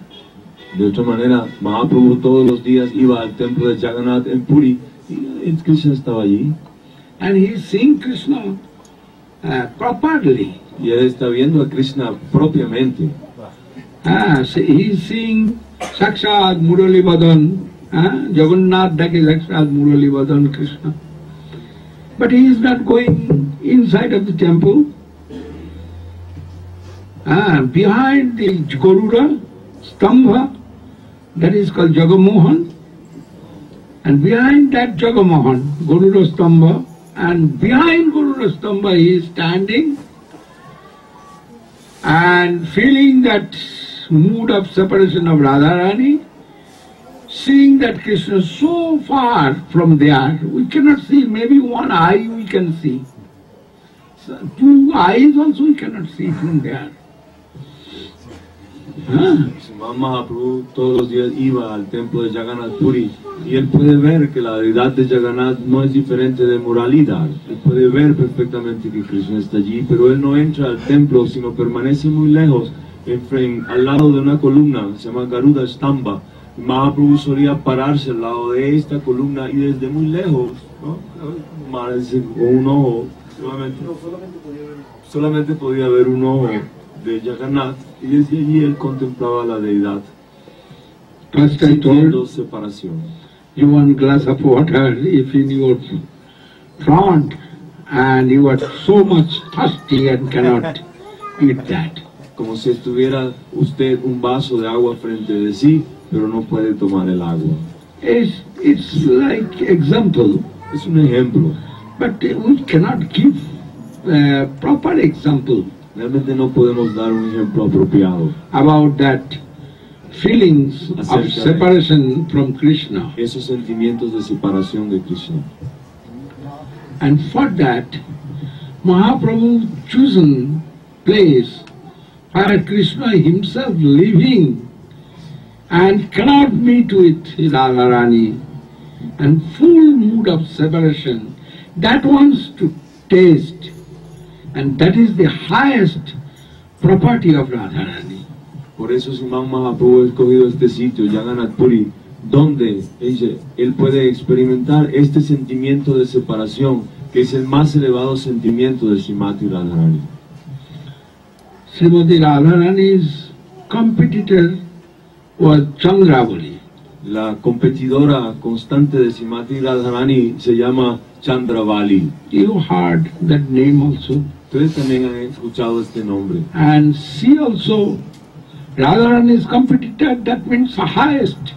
De otra manera, Mahaprabhu todos los días iba al templo de Jagannath en Puri y Krishna estaba allí. And he is seeing Krishna properly. Y él está viendo a Krishna propiamente. So he is seeing Sakshat Murali Vadan, Jagannath Daki Sakshat Murali Vadan Krishna. But he is not going inside of the temple. Behind the Garuda Stambha, that is called Jagamohan, and behind that Jagamohan, Garuda Stambha, and behind Garuda Stambha he is standing and feeling that mood of separation of Radharani, seeing that Krishna is so far from there, we cannot see, maybe one eye we can see. So 2 eyes also we cannot see from there. Mahaprabhu todos los días iba al templo de Jagannath Puri y él puede ver que la deidad de Jagannath no es diferente de Muralidhar. Él puede ver perfectamente que Krishna está allí, pero él no entra al templo, sino permanece muy lejos, al lado de una columna, se llama Garuda Stamba. Mahaprabhu solía pararse al lado de esta columna y desde muy lejos, ¿no? Con un ojo, solamente podía ver un ojo de Jagannath, y desde allí él contemplaba a la deidad, sintiendo separación. You want a glass of water if in your front and you are so much thirsty and cannot eat that. Como si estuviera usted un vaso de agua frente de sí, pero no puede tomar el agua. It's like example. Es un ejemplo. But we cannot give proper example. Realmente no podemos dar un ejemplo apropiado about that feelings of separation from Krishna. Esos sentimientos de separación de Krishna. And for that, Mahaprabhu chosen place where Krishna himself living and cannot meet with Radharani and full mood of separation, that wants to taste, and that is the highest property of Radharani. Por eso Srimad Mahaprabhu ha escogido este sitio, Jagannath Puri, donde él puede experimentar este sentimiento de separación, que es el más elevado sentimiento de Srimati Radharani. Srimati Radharani's competitor was Chandravali. La competidora constante de Srimati Radharani se llama Chandravali. You heard that name also. Ustedes también han escuchado este nombre. And see also, Radharani's competitor, that means highest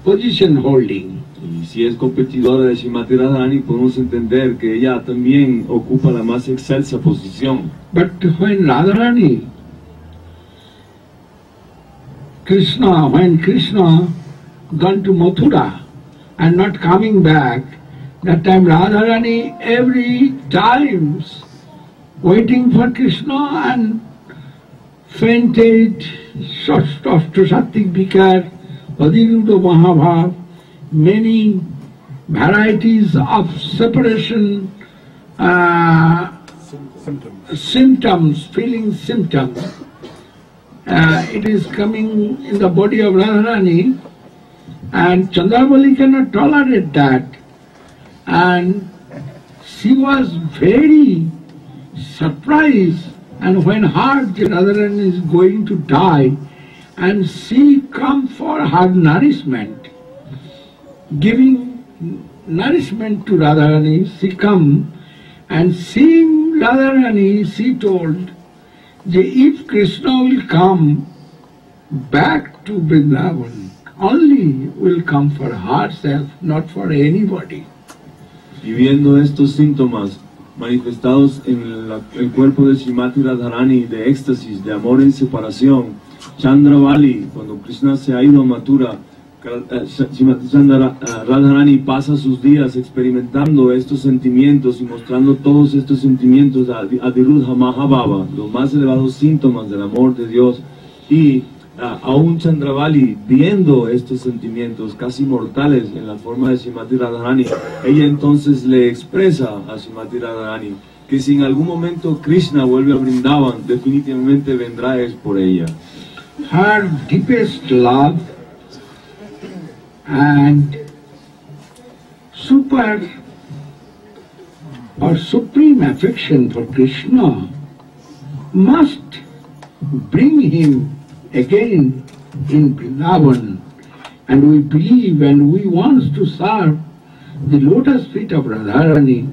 position holding. Y si es competidora de Srimati Radharani, podemos entender que ella también ocupa la más excelsa posición. But when Radharani, when Krishna gone to Mathura and not coming back, that time Radharani every times waiting for Krishna and fainted, Sattvic Vikar, Adhiruddha Mahabhav, many varieties of separation symptoms, feeling symptoms. It is coming in the body of Radharani, and Chandravali cannot tolerate that. And she was very surprised, and when heard that Radharani is going to die, and she come for her nourishment, giving nourishment to Radharani, she come, and seeing Radharani, she told, if Krishna will come back to Vrindavan, only will come for herself, not for anybody. Y viendo estos síntomas manifestados en el cuerpo de Srimati Radharani, de éxtasis, de amor en separación, Chandravali, cuando Krishna se ha ido a Mathura, Srimati Radharani pasa sus días experimentando estos sentimientos y mostrando todos estos sentimientos a Adhiruddha Mahabhava, los más elevados síntomas del amor de Dios, y aún Chandravali, viendo estos sentimientos casi mortales en la forma de Srimati Radharani, ella entonces le expresa a Srimati Radharani que si en algún momento Krishna vuelve a Vrindavan, definitivamente vendrá es por ella. Her deepest love and supreme affection for Krishna must bring him again in Vrindavan, and we believe and we want to serve the lotus feet of Radharani.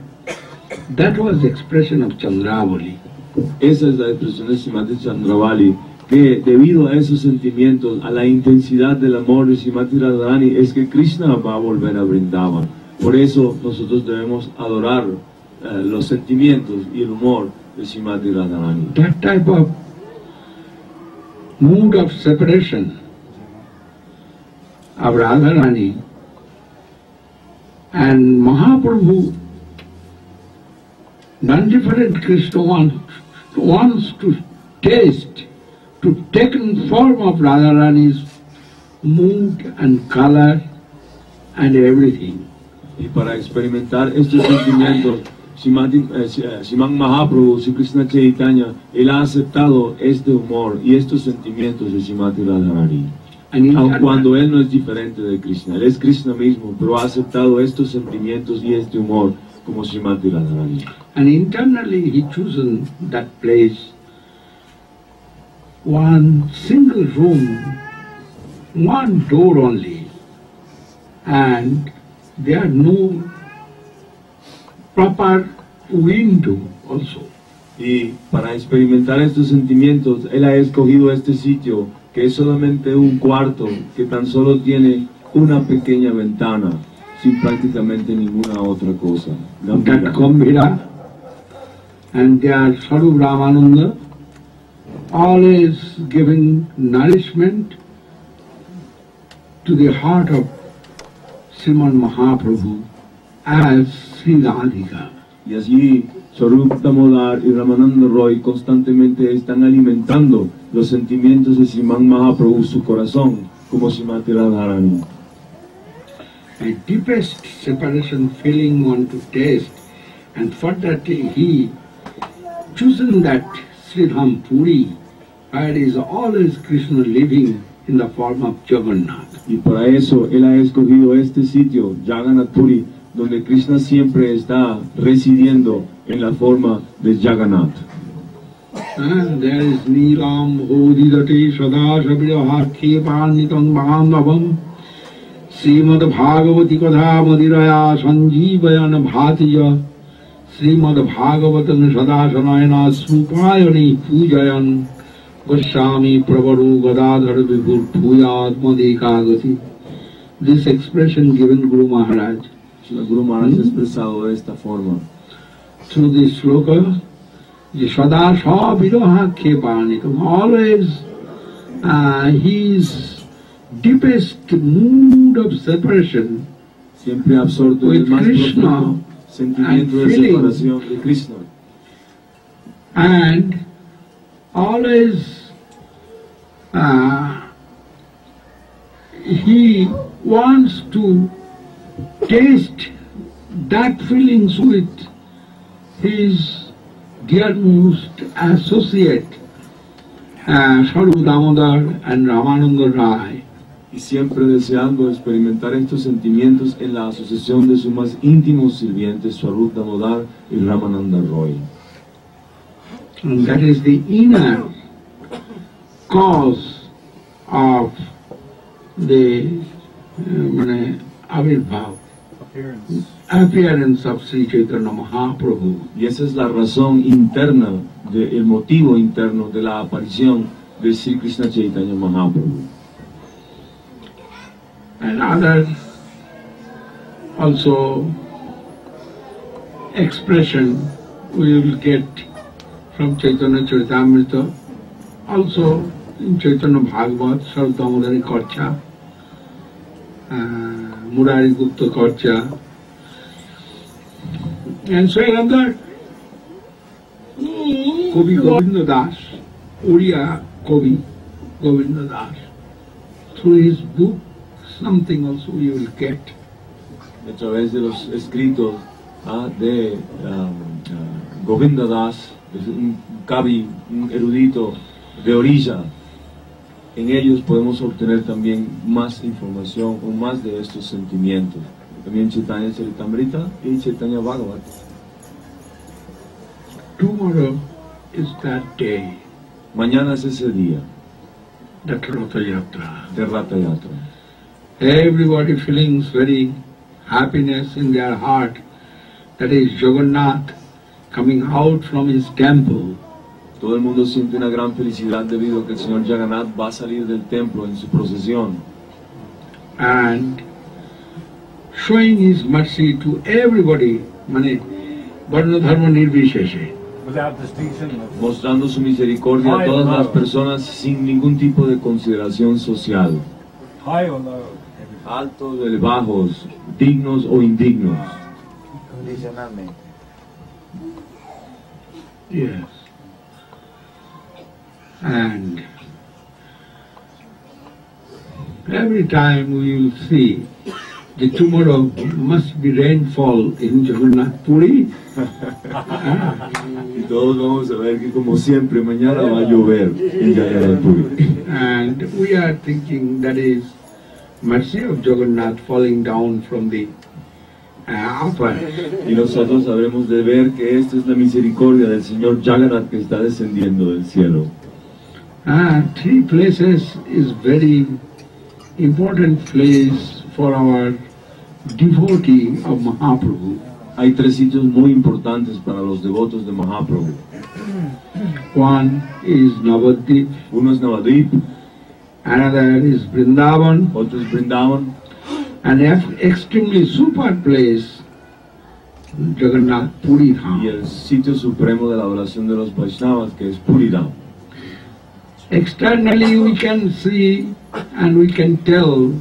That was the expression of Chandravali. Esa es la expresión de Srimati Chandravali, que debido a esos sentimientos, a la intensidad del amor de Srimati Radharani, es que Krishna va a volver a Vrindavan. Por eso nosotros debemos adorar los sentimientos y el humor de Srimati Radharani. That type of mood of separation of Radharani and Mahaprabhu, non-different Krishna wants to taste, to take in form of Radharani's mood and color and everything. Y para experimentar estos sentimientos, Sriman Mahaprabhu, Sri Krishna Chaitanya, él ha aceptado este humor y estos sentimientos de Srimati Radharani. Aun cuando él no es diferente de Krishna, él es Krishna mismo, pero ha aceptado estos sentimientos y este humor como Srimati Radharani. And internally he chosen that place, one single room, one door only, and there are no proper window also. Y para experimentar estos sentimientos, él ha escogido este sitio, que es solamente un cuarto, que tan solo tiene una pequeña ventana, sin prácticamente ninguna otra cosa. That Gambhira and their Sarup Ramananda always giving nourishment to the heart of Sriman Mahaprabhu as Sri Radhika. Y allí Swarup Damodar y Ramananda Roy constantemente están alimentando los sentimientos de Sriman Mahaprabhu, su corazón, como Srimati Radharani. A deepest separation feeling want to taste, and for that he chosen that Sridham Puri, where is always Krishna living in the form of Jagannath. Y para eso él ha escogido este sitio, Jagannath Puri, donde Krishna siempre está residiendo en la forma de Jagannath. And there is Nilam Hodidate Sada Shabirahakhe Panitam Bhandavam Srimad Bhagavati Katha Madiraya Sanjeevayana Bhatija Srimad Bhagavatam Sadasanayana Supayani Pujayan Goswami Pravaru Gadadhar Vibhur Phuyad Madhikagati. This expression given Guru Maharaj. La Guru Maharaj ha expresado de esta forma. Through this sloka, Sada Sa Viroha Khepanitam. Always his deepest mood of separation Siempre absorto en el más profundo sentimiento de separación de Krishna. And always he wants to taste that feelings with his dearmost associate, Sarup Damodar and Ramananda Rai. Y siempre deseando experimentar estos sentimientos en la asociación de sus más íntimos sirvientes, Swarup Damodar y Ramananda Roy. And that is the inner cause of the Avirbhav, appearance of Sri Chaitanya Mahaprabhu. Y esa es la razón interna, el motivo interno de la aparición de Sri Krishna Chaitanya Mahaprabhu. And other also expression we will get from Chaitanya Charitamrita, also in Chaitanya Bhagavat, Sarvadamodari Karcha, Murari Gupta Karcha, and so on that. Kavi Govinda Das, Oriya Kavi Govinda Das, through his book, something also you will get. A través de los escritos de Govinda Das, un kavi, un erudito de orilla, en ellos podemos obtener también más información o más de estos sentimientos. También Chaitanya Charitamrita y Chaitanya Bhagavat. Tomorrow is that day. Mañana es ese día de Ratha Yatra. Everybody feeling very happiness in their heart. That is Jagannath coming out from his temple. Todo el mundo siente una gran felicidad debido a que el Señor Jagannath va a salir del templo en su procesión. And showing his mercy to everybody, Varna Dharma Nirvisheshe. Mostrando su misericordia a todas las personas sin ningún tipo de consideración social. Altos o bajos, dignos o indignos. Yes. And every time we will see that tomorrow must be rainfall in Jagannath Puri. Y todos vamos a ver que como siempre mañana va a llover en Jagannath Puri. And we are thinking that is mercy of Jagannath falling down from the upper. Y nosotros habremos de ver que esta es la misericordia del Señor Jagannath que está descendiendo del cielo. Three places is very important place for our devotee of Mahaprabhu. Hay tres sitios muy importantes para los devotos de Mahaprabhu. One is Navadvip. Uno es Navadvip. Another is Vrindavan. Otro es Vrindavan. And extremely super place, Jagannath Puri Dham. Y el sitio supremo de la adoración de los Vaishnavas, que es Puri Dham. Externally we can see and we can tell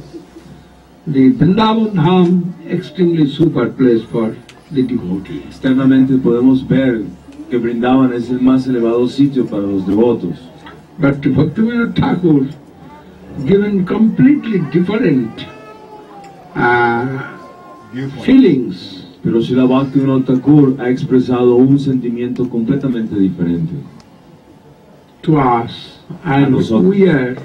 the Vrindavan Dham extremely super place for the devotee. Externamente podemos ver que Vrindavan es el más elevado sitio para los devotos. But Bhaktivinoda Thakur given completely different feelings. Pero Srila Bhaktivinoda Thakur ha expresado un sentimiento completamente diferente to us, and we are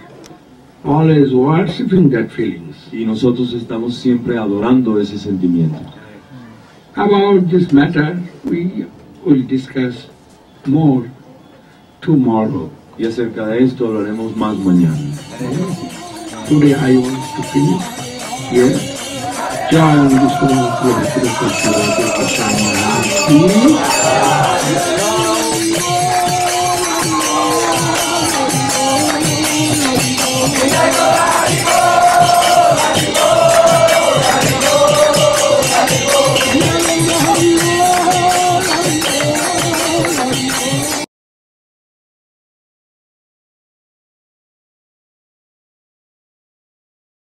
always worshipping that feelings. Y nosotros estamos siempre adorando ese sentimiento. About this matter we will discuss more tomorrow. Y acerca de esto hablaremos más mañana. Today I want to finish here. Jai Vishnu Krishna Krishna Krishna Krishna